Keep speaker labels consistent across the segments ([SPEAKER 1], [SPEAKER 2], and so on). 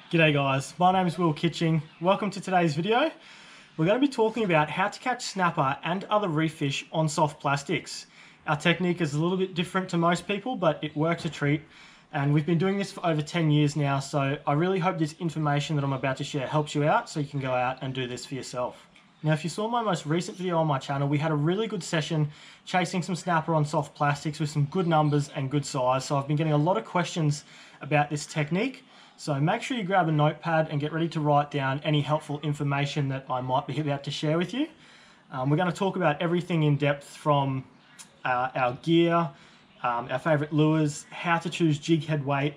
[SPEAKER 1] G'day guys, my name is Kitching. Welcome to today's video. We're going to be talking about how to catch snapper and other reef fish on soft plastics. Our technique is a little bit different to most people, but it works a treat. And we've been doing this for over 10 years now, so I really hope this information that I'm about to share helps you out so you can go out and do this for yourself. Now, if you saw my most recent video on my channel, we had a really good session chasing some snapper on soft plastics with some good numbers and good size. So I've been getting a lot of questions about this technique. So make sure you grab a notepad and get ready to write down any helpful information that I might be about to share with you. We're going to talk about everything in depth from our gear, our favorite lures, how to choose jig head weight,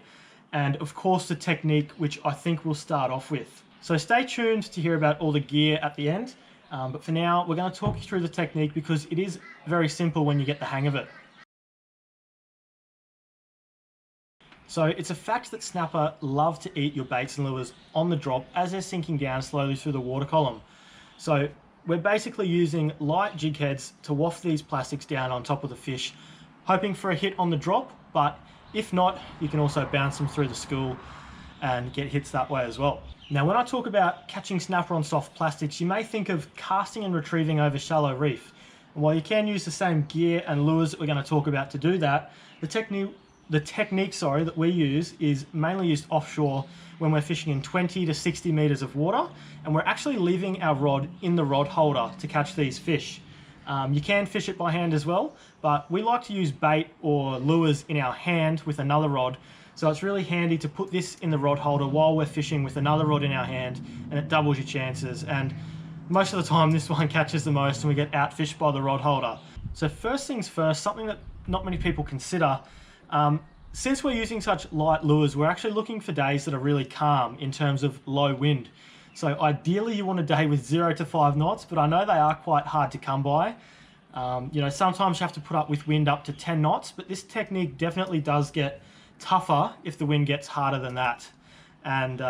[SPEAKER 1] and of course the technique, which I think we'll start off with. So stay tuned to hear about all the gear at the end. But for now, we're going to talk you through the technique because it is very simple when you get the hang of it. So it's a fact that snapper love to eat your baits and lures on the drop as they're sinking down slowly through the water column. So we're basically using light jig heads to waft these plastics down on top of the fish, hoping for a hit on the drop, but if not, you can also bounce them through the school and get hits that way as well. Now, when I talk about catching snapper on soft plastics, you may think of casting and retrieving over shallow reef. And while you can use the same gear and lures that we're going to talk about to do that, the technique that we use is mainly used offshore when we're fishing in 20 to 60 meters of water, and we're actually leaving our rod in the rod holder to catch these fish. You can fish it by hand as well, but we like to use bait or lures in our hand with another rod. So it's really handy to put this in the rod holder while we're fishing with another rod in our hand, and it doubles your chances. And most of the time this one catches the most and we get outfished by the rod holder. So first things first, something that not many people consider, since we're using such light lures, we're actually looking for days that are really calm in terms of low wind. So ideally you want a day with 0 to 5 knots, but I know they are quite hard to come by. Sometimes you have to put up with wind up to 10 knots, but this technique definitely does get tougher if the wind gets harder than that, and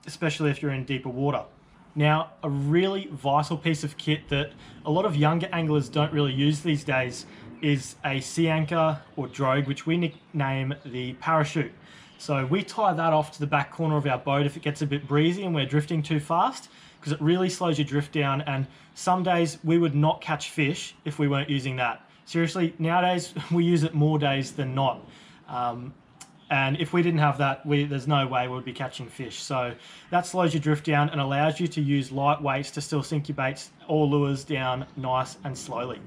[SPEAKER 1] especially if you're in deeper water. Now, a really vital piece of kit that a lot of younger anglers don't really use these days is a sea anchor or drogue, which we nickname the parachute. So we tie that off to the back corner of our boat if it gets a bit breezy and we're drifting too fast, because it really slows your drift down, and some days we would not catch fish if we weren't using that. Seriously, nowadays we use it more days than not. And if we didn't have that, there's no way we would be catching fish. So that slows your drift down and allows you to use light weights to still sink your baits or lures down nice and slowly.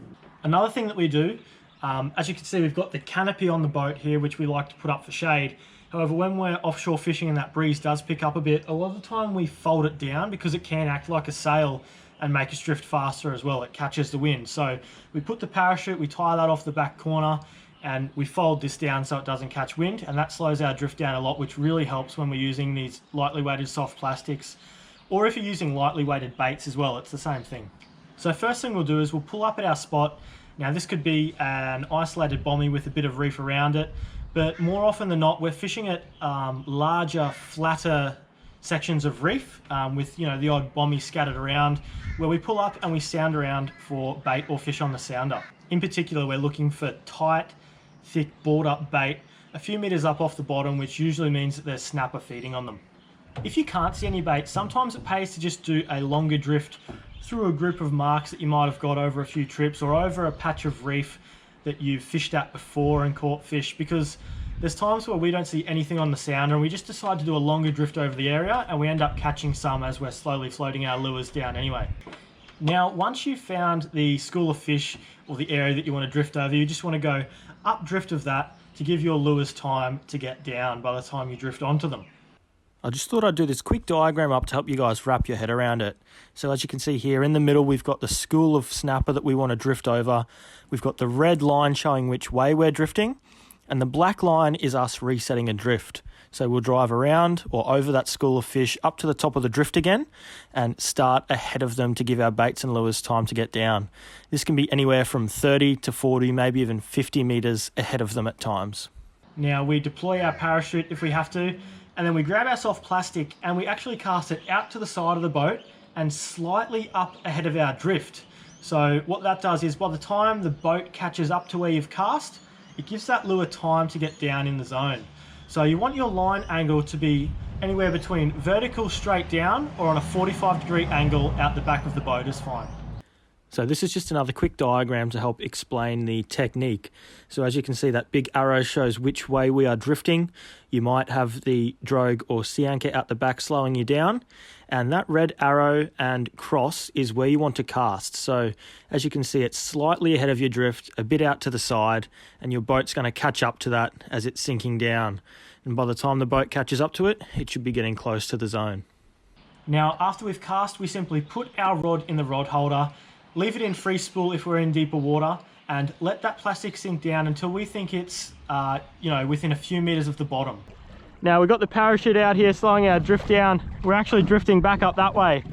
[SPEAKER 1] Another thing that we do, as you can see, we've got the canopy on the boat here, which we like to put up for shade. However, when we're offshore fishing and that breeze does pick up a bit, a lot of the time we fold it down because it can act like a sail and make us drift faster as well. It catches the wind. So we put the parachute, we tie that off the back corner, and we fold this down so it doesn't catch wind, and that slows our drift down a lot, which really helps when we're using these lightly weighted soft plastics, or if you're using lightly weighted baits as well, it's the same thing. So first thing we'll do is we'll pull up at our spot. Now this could be an isolated bommy with a bit of reef around it, but more often than not we're fishing at larger, flatter sections of reef with the odd bommy scattered around, where we pull up and we sound around for bait or fish on the sounder. In particular, we're looking for tight, thick, board up bait a few meters up off the bottom, which usually means that there's snapper feeding on them. If you can't see any bait, sometimes it pays to just do a longer drift through a group of marks that you might have got over a few trips or over a patch of reef that you've fished at before and caught fish, because there's times where we don't see anything on the sounder and we just decide to do a longer drift over the area and we end up catching some as we're slowly floating our lures down anyway. Now, once you've found the school of fish or the area that you want to drift over, you just want to go up drift of that to give your lures time to get down by the time you drift onto them. I just thought I'd do this quick diagram up to help you guys wrap your head around it. So as you can see here in the middle, we've got the school of snapper that we want to drift over. We've got the red line showing which way we're drifting, and the black line is us resetting a drift. So we'll drive around or over that school of fish up to the top of the drift again and start ahead of them to give our baits and lures time to get down. This can be anywhere from 30 to 40, maybe even 50 meters ahead of them at times. Now we deploy our parachute if we have to, and then we grab our soft plastic and we actually cast it out to the side of the boat and slightly up ahead of our drift. So what that does is by the time the boat catches up to where you've cast, it gives that lure time to get down in the zone. So you want your line angle to be Anywhere between vertical straight down or on a 45-degree angle out the back of the boat is fine. So this is just another quick diagram to help explain the technique. So as you can see, that big arrow shows which way we are drifting. You might have the drogue or sea anchor out the back slowing you down, and that red arrow and cross is where you want to cast. So as you can see, it's slightly ahead of your drift, a bit out to the side, and your boat's going to catch up to that as it's sinking down. And by the time the boat catches up to it, it should be getting close to the zone. Now, after we've cast, we simply put our rod in the rod holder, leave it in free spool if we're in deeper water, and let that plastic sink down until we think it's within a few meters of the bottom. Now we've got the parachute out here slowing our drift down. We're actually drifting back up that way.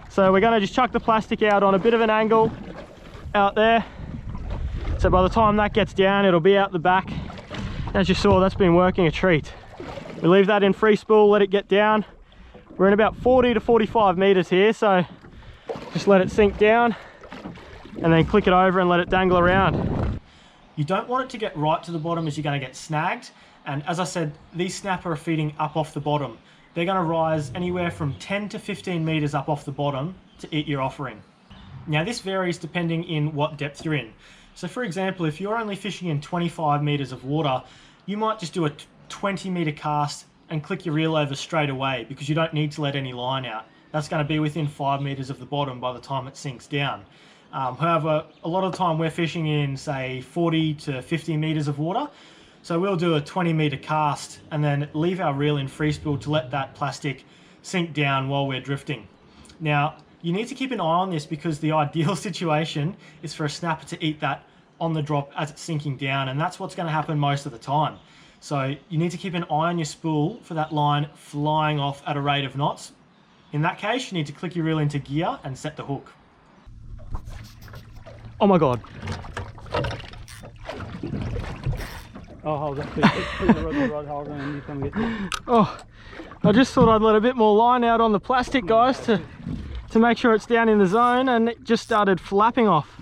[SPEAKER 1] So we're going to just chuck the plastic out on a bit of an angle out there. So by the time that gets down, it'll be out the back. As you saw, that's been working a treat. We leave that in free spool, let it get down. We're in about 40 to 45 meters here, so just let it sink down and then click it over and let it dangle around. You don't want it to get right to the bottom as you're going to get snagged. And as I said, these snapper are feeding up off the bottom. They're going to rise anywhere from 10 to 15 meters up off the bottom to eat your offering. Now this varies depending in what depth you're in. So for example, if you're only fishing in 25 meters of water, you might just do a 20 meter cast and click your reel over straight away because you don't need to let any line out. That's going to be within 5 meters of the bottom by the time it sinks down. However, a lot of the time we're fishing in, say, 40 to 50 meters of water. So we'll do a 20 meter cast and then leave our reel in free spool to let that plastic sink down while we're drifting. Now, you need to keep an eye on this because the ideal situation is for a snapper to eat that on the drop as it's sinking down, and that's what's going to happen most of the time. So you need to keep an eye on your spool for that line flying off at a rate of knots. In that case, you need to click your reel into gear and set the hook. Oh my God.
[SPEAKER 2] Oh, hold it. Put the rod holder and you come get it.
[SPEAKER 1] Oh, I just thought I'd let a bit more line out on the plastic, guys, to make sure it's down in the zone, and it just started flapping off.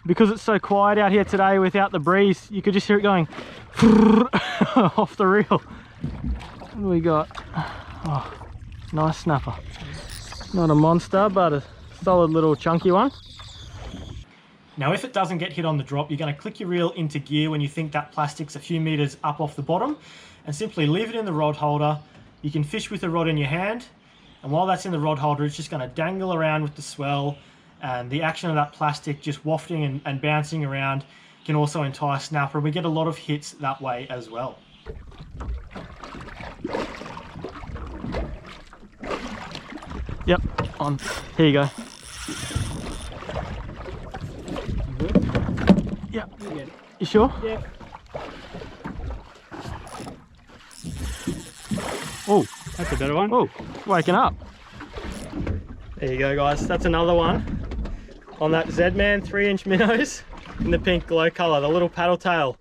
[SPEAKER 1] Because it's so quiet out here today without the breeze, you could just hear it going off the reel. What do we got? Oh, nice snapper. Not a monster, but a solid little chunky one. Now if it doesn't get hit on the drop, you're going to click your reel into gear when you think that plastic's a few meters up off the bottom and simply leave it in the rod holder. You can fish with the rod in your hand, and while that's in the rod holder, it's just going to dangle around with the swell, and the action of that plastic just wafting and bouncing around can also entice snapper. We get a lot of hits that way as well. Yep, on. Here you go. Yeah. You sure?
[SPEAKER 2] Yeah.
[SPEAKER 1] Oh,
[SPEAKER 2] That's a better one.
[SPEAKER 1] oh, waking up. There you go, guys. That's another one on that Z-Man 3-inch minnows in the pink glow color, the little paddle tail.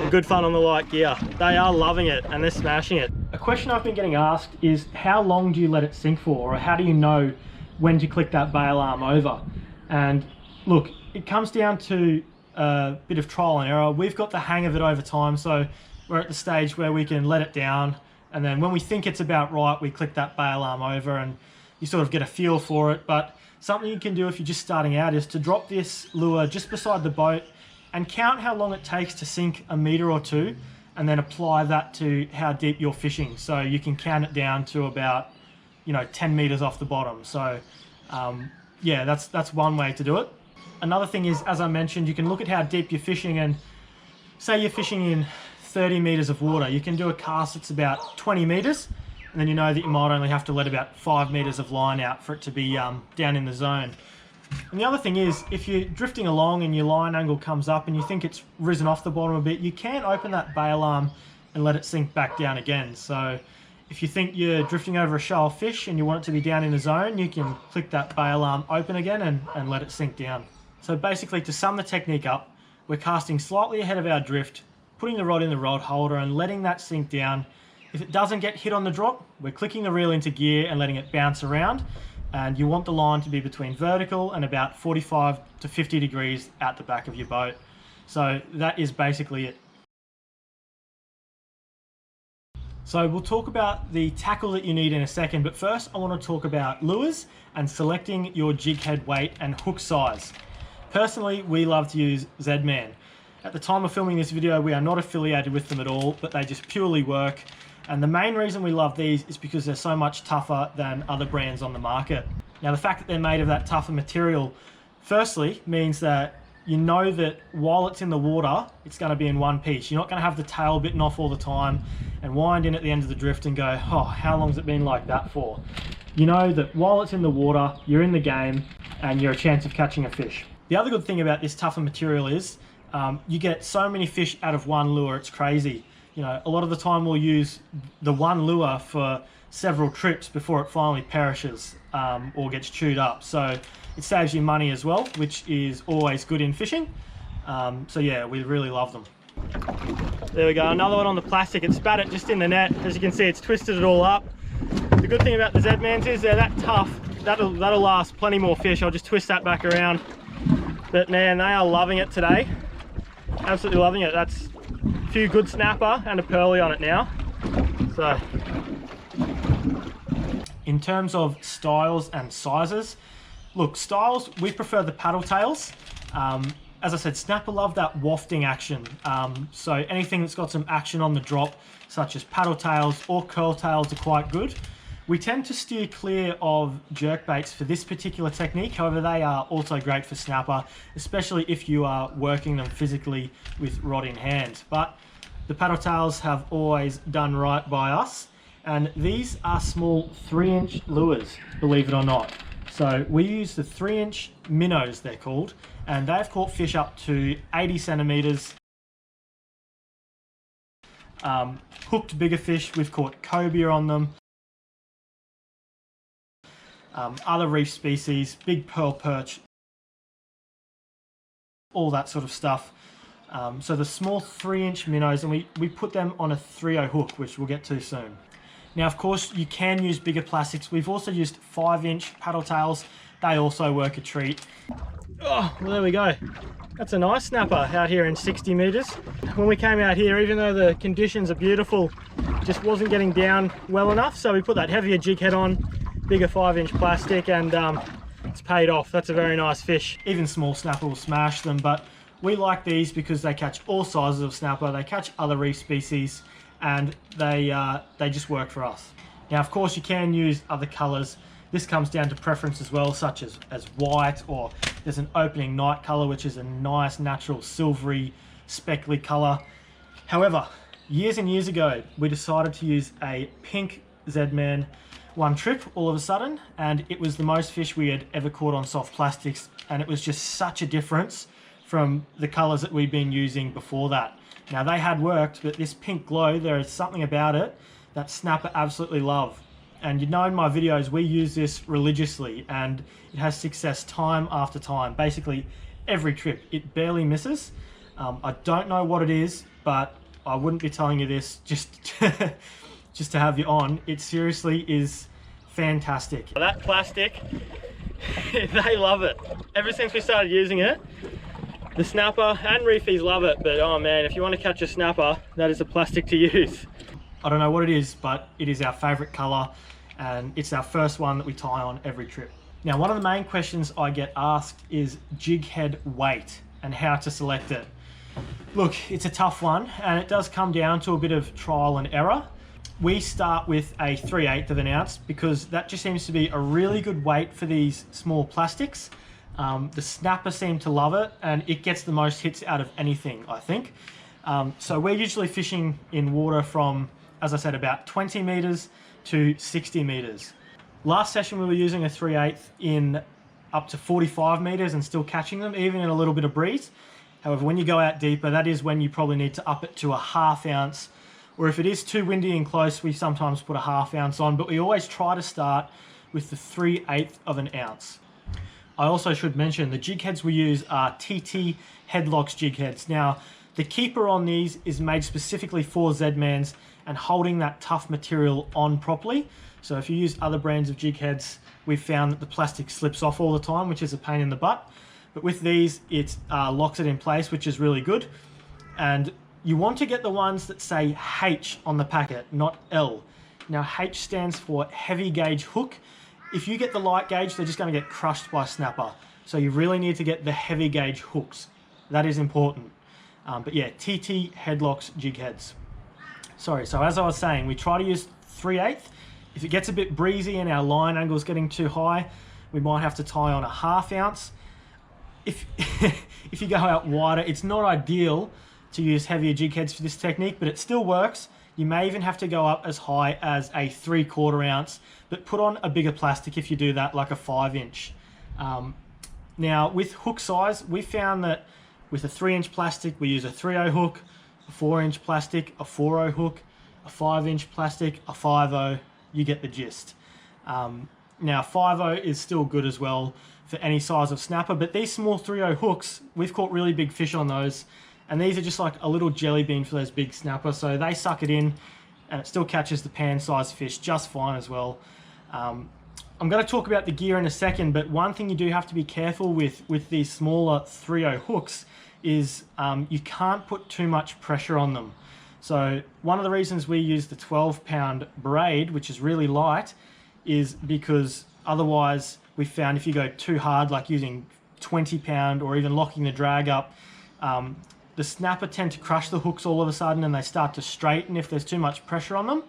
[SPEAKER 1] Good fun on the light gear. They are loving it and they're smashing it. A question I've been getting asked is how long do you let it sink for, or how do you know when to click that bail arm over? And look, it comes down to a bit of trial and error. We've got the hang of it over time, so we're at the stage where we can let it down, and then when we think it's about right, we click that bail arm over and you sort of get a feel for it. But something you can do if you're just starting out is to drop this lure just beside the boat and count how long it takes to sink a meter or two, and then apply that to how deep you're fishing. So you can count it down to about 10 meters off the bottom. So yeah, that's one way to do it. Another thing is, as I mentioned, you can look at how deep you're fishing, and say you're fishing in 30 meters of water, you can do a cast that's about 20 meters, and then you know that you might only have to let about 5 meters of line out for it to be down in the zone. And the other thing is, if you're drifting along and your line angle comes up and you think it's risen off the bottom a bit, you can open that bail arm and let it sink back down again. So if you think you're drifting over a shoal of fish and you want it to be down in the zone, you can click that bail arm open again and let it sink down. So basically, to sum the technique up, we're casting slightly ahead of our drift, putting the rod in the rod holder and letting that sink down. If it doesn't get hit on the drop, we're clicking the reel into gear and letting it bounce around. And you want the line to be between vertical and about 45 to 50 degrees out the back of your boat. So that is basically it. So we'll talk about the tackle that you need in a second, but first I want to talk about lures and selecting your jig head weight and hook size. Personally, we love to use Z-Man. At the time of filming this video, we are not affiliated with them at all, but they just purely work. And the main reason we love these is because they're so much tougher than other brands on the market. Now, the fact that they're made of that tougher material, firstly, means that you know that while it's in the water, it's going to be in one piece. You're not going to have the tail bitten off all the time and wind in at the end of the drift and go, oh, how long's it been like that for? You know that while it's in the water, you're in the game and you're a chance of catching a fish. The other good thing about this tougher material is you get so many fish out of one lure, it's crazy. You know, a lot of the time we'll use the one lure for several trips before it finally perishes or gets chewed up. So it saves you money as well, which is always good in fishing. So yeah, we really love them. There we go, another one on the plastic. It spat it just in the net. As you can see, it's twisted it all up. The good thing about the Z-Mans is they're that tough. That'll last plenty more fish. I'll just twist that back around. But man, they are loving it today. Absolutely loving it. That's a few good snapper and a pearly on it now. So, in terms of styles and sizes, look, styles, we prefer the paddle tails. As I said, snapper love that wafting action. So anything that's got some action on the drop, such as paddle tails or curl tails, are quite good. We tend to steer clear of jerk baits for this particular technique. However, they are also great for snapper, especially if you are working them physically with rod in hand. But the paddle tails have always done right by us. And these are small 3-inch lures, believe it or not. So we use the 3-inch minnows, they're called, and they've caught fish up to 80 centimeters. Hooked bigger fish, we've caught cobia on them. Other reef species, big pearl perch, all that sort of stuff. So the small 3-inch minnows, and we put them on a 3/0 hook, which we'll get to soon. Now, of course, you can use bigger plastics. We've also used 5-inch paddle tails. They also work a treat. Oh, well, there we go. That's a nice snapper out here in 60 meters. When we came out here, even though the conditions are beautiful, just wasn't getting down well enough. So we put that heavier jig head on, bigger 5-inch plastic, and it's paid off. That's a very nice fish. Even small snapper will smash them, but we like these because they catch all sizes of snapper. They catch other reef species, and they just work for us. Now, of course, you can use other colors. This comes down to preference as well, such as white, or there's an opening night color, which is a nice natural silvery speckly color. However, years and years ago, we decided to use a pink Z-Man one trip all of a sudden, and it was the most fish we had ever caught on soft plastics, and it was just such a difference from the colors that we'd been using before that. Now, they had worked, but this pink glow, there is something about it that snapper absolutely love. And you know, in my videos, we use this religiously, and it has success time after time. Basically, every trip, it barely misses. I don't know what it is, but I wouldn't be telling you this just to have you on. It seriously is fantastic. That plastic, they love it. Ever since we started using it, the snapper and reefies love it, but oh man, if you want to catch a snapper, that is a plastic to use. I don't know what it is, but it is our favorite color, and it's our first one that we tie on every trip. Now, one of the main questions I get asked is jig head weight and how to select it. Look, it's a tough one, and it does come down to a bit of trial and error. We start with a 3/8 of an ounce because that just seems to be a really good weight for these small plastics. The snapper seem to love it, and it gets the most hits out of anything, I think. So we're usually fishing in water from, as I said, about 20 meters to 60 meters. Last session we were using a 3/8 in up to 45 meters and still catching them, even in a little bit of breeze. However, when you go out deeper, that is when you probably need to up it to a 1/2 ounce. Or if it is too windy and close, we sometimes put a 1/2 ounce on, but we always try to start with the 3/8 of an ounce. I also should mention the jig heads we use are TT Headlocks jig heads. Now, the keeper on these is made specifically for Z-Mans and holding that tough material on properly. So if you use other brands of jig heads, we've found that the plastic slips off all the time, which is a pain in the butt. But with these, it locks it in place, which is really good. And You want to get the ones that say H on the packet, not L. Now H stands for heavy gauge hook. If you get the light gauge, they're just going to get crushed by snapper. So you really need to get the heavy gauge hooks. That is important. But yeah, TT headlocks, jig heads. Sorry, so as I was saying, we try to use 3/8. If it gets a bit breezy and our line angle is getting too high, we might have to tie on a 1/2 ounce. If you go out wider, it's not ideal to use heavier jig heads for this technique, but it still works. You may even have to go up as high as a 3/4 ounce, but put on a bigger plastic if you do that, like a 5-inch. Now with hook size, we found that with a 3-inch plastic, we use a 3/0 hook, a 4-inch plastic, a 4/0 hook, a 5-inch plastic, a 5/0, you get the gist. Now 5/0 is still good as well for any size of snapper, but these small 3/0 hooks, we've caught really big fish on those, and these are just like a little jelly bean for those big snappers, so they suck it in and it still catches the pan-sized fish just fine as well. I'm going to talk about the gear in a second, but one thing you do have to be careful with these smaller 3/0 hooks is you can't put too much pressure on them. So one of the reasons we use the 12-pound braid, which is really light, is because otherwise we found if you go too hard, like using 20-pound or even locking the drag up, the snapper tend to crush the hooks all of a sudden and they start to straighten if there's too much pressure on them.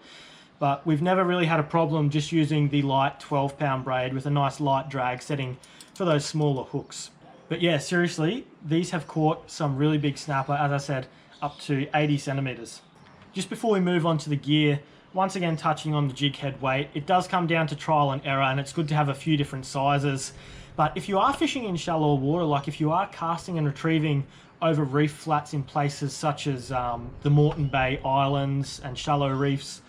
[SPEAKER 1] But we've never really had a problem just using the light 12-pound braid with a nice light drag setting for those smaller hooks. But yeah, seriously, these have caught some really big snapper, as I said, up to 80 centimeters. Just before we move on to the gear, once again touching on the jig head weight, it does come down to trial and error, and it's good to have a few different sizes. But if you are fishing in shallow water, like if you are casting and retrieving over reef flats in places such as the Moreton Bay Islands and shallow reefs,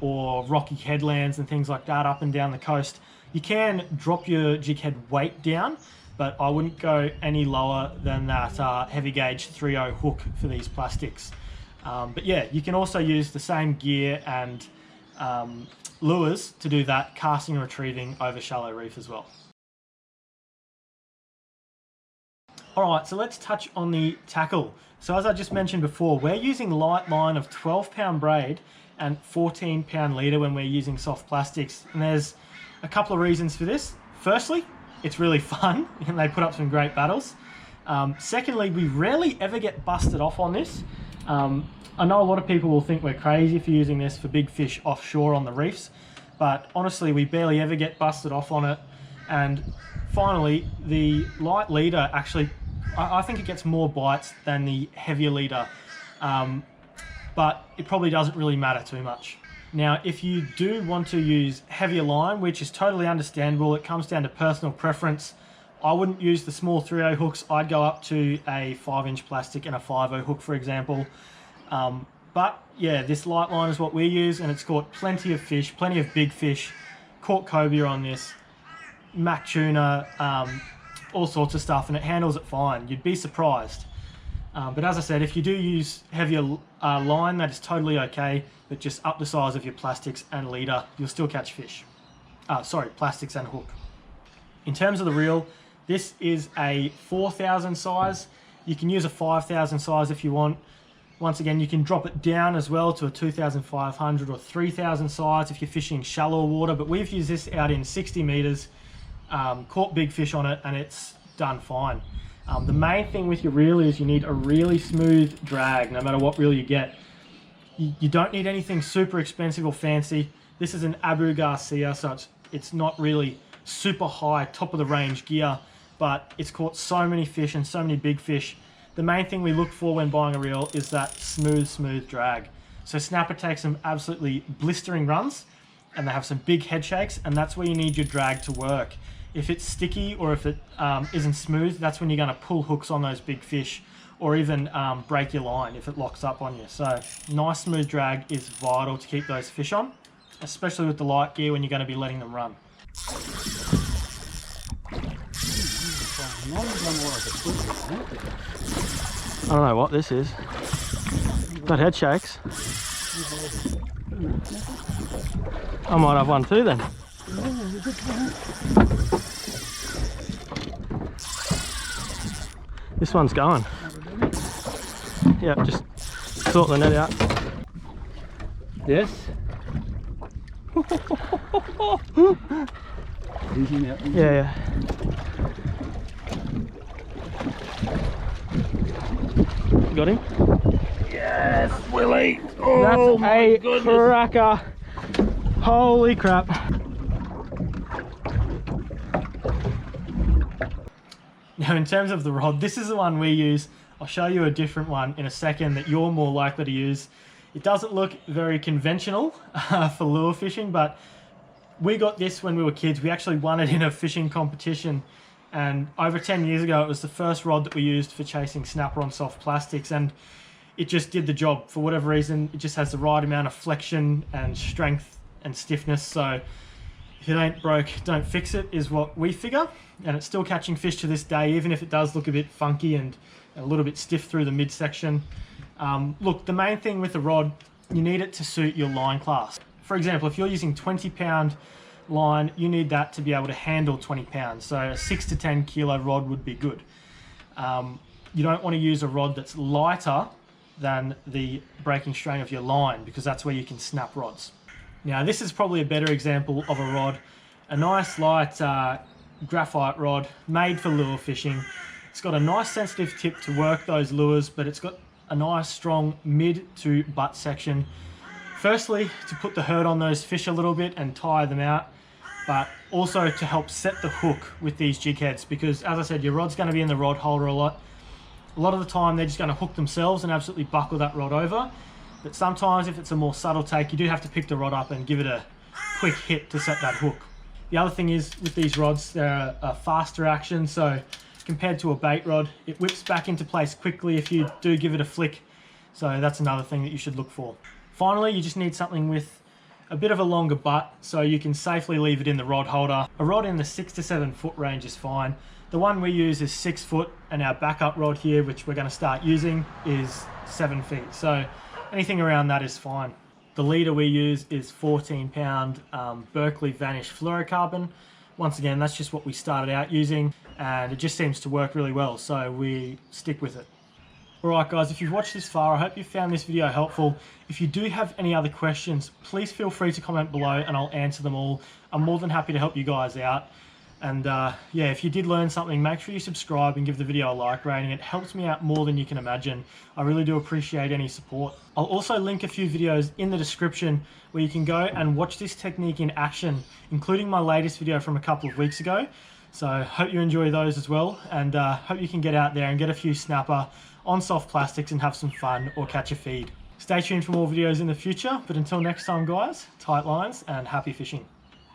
[SPEAKER 1] or rocky headlands and things like that up and down the coast, you can drop your jig head weight down, but I wouldn't go any lower than that heavy gauge 3/0 hook for these plastics. But yeah, you can also use the same gear and lures to do that casting and retrieving over shallow reef as well. All right, so let's touch on the tackle. So as I just mentioned before, we're using light line of 12-pound braid and 14-pound leader when we're using soft plastics. And there's a couple of reasons for this. Firstly, it's really fun and they put up some great battles. Secondly, we rarely ever get busted off on this. I know a lot of people will think we're crazy for using this for big fish offshore on the reefs, but honestly, we barely ever get busted off on it. And finally, the light leader actually, I think it gets more bites than the heavier leader, but it probably doesn't really matter too much. Now, if you do want to use heavier line, which is totally understandable, it comes down to personal preference. I wouldn't use the small 3/0 hooks. I'd go up to a 5-inch plastic and a 5/0 hook, for example. But yeah, this light line is what we use, and it's caught plenty of fish, plenty of big fish. Caught cobia on this, mac tuna, all sorts of stuff, and it handles it fine. You'd be surprised. But as I said, if you do use heavier line, that is totally okay, but just up the size of your plastics and leader, you'll still catch fish. Sorry, plastics and hook. In terms of the reel, this is a 4,000 size. You can use a 5,000 size if you want. Once again, you can drop it down as well to a 2,500 or 3,000 size if you're fishing shallow water, but we've used this out in 60 meters, caught big fish on it, and it's done fine. The main thing with your reel is you need a really smooth drag, no matter what reel you get. You don't need anything super expensive or fancy. This is an Abu Garcia, so it's not really super high, top of the range gear, but it's caught so many fish and so many big fish. The main thing we look for when buying a reel is that smooth drag. So snapper takes some absolutely blistering runs and they have some big head shakes, and that's where you need your drag to work. If it's sticky or if it isn't smooth, that's when you're going to pull hooks on those big fish, or even break your line if it locks up on you. So nice smooth drag is vital to keep those fish on, especially with the light gear when you're going to be letting them run. I don't know what this is. Got head shakes. I might have one too then. This one's going. Yeah, just sort the net out.
[SPEAKER 2] Yes. Easy now. Easy.
[SPEAKER 1] Yeah. Got him?
[SPEAKER 2] Yes, Willie.
[SPEAKER 1] That's
[SPEAKER 2] Oh my
[SPEAKER 1] a
[SPEAKER 2] goodness.
[SPEAKER 1] cracker. Holy crap. Now in terms of the rod, this is the one we use. I'll show you a different one in a second that you're more likely to use. It doesn't look very conventional for lure fishing, but we got this when we were kids. We actually won it in a fishing competition, and over 10 years ago it was the first rod that we used for chasing snapper on soft plastics, and it just did the job. For whatever reason, it just has the right amount of flexion and strength and stiffness. So if it ain't broke, don't fix it, is what we figure. And it's still catching fish to this day, even if it does look a bit funky and a little bit stiff through the midsection. Look, the main thing with the rod, you need it to suit your line class. For example, if you're using 20-pound line, you need that to be able to handle 20 pounds. So a 6 to 10 kilo rod would be good. You don't want to use a rod that's lighter than the breaking strain of your line, because that's where you can snap rods. Now this is probably a better example of a rod, a nice light graphite rod made for lure fishing. It's got a nice sensitive tip to work those lures, but it's got a nice strong mid to butt section. Firstly, to put the hurt on those fish a little bit and tire them out, but also to help set the hook with these jig heads, because as I said, your rod's going to be in the rod holder a lot. A lot of the time they're just going to hook themselves and absolutely buckle that rod over. But sometimes if it's a more subtle take, you do have to pick the rod up and give it a quick hit to set that hook. The other thing is with these rods, they're a faster action, so compared to a bait rod, it whips back into place quickly if you do give it a flick. So that's another thing that you should look for. Finally, you just need something with a bit of a longer butt so you can safely leave it in the rod holder. A rod in the 6 to 7 foot range is fine. The one we use is 6 foot, and our backup rod here, which we're going to start using, is 7 feet. So anything around that is fine. The leader we use is 14-pound Berkeley Vanish fluorocarbon. Once again, that's just what we started out using, and it just seems to work really well, so we stick with it. Alright guys, if you've watched this far, I hope you found this video helpful. If you do have any other questions, please feel free to comment below and I'll answer them all. I'm more than happy to help you guys out. And yeah, if you did learn something, make sure you subscribe and give the video a like rating. It helps me out more than you can imagine. I really do appreciate any support. I'll also link a few videos in the description where you can go and watch this technique in action, including my latest video from a couple of weeks ago. So hope you enjoy those as well, and hope you can get out there and get a few snapper on soft plastics and have some fun or catch a feed. Stay tuned for more videos in the future, but until next time guys, tight lines and happy fishing.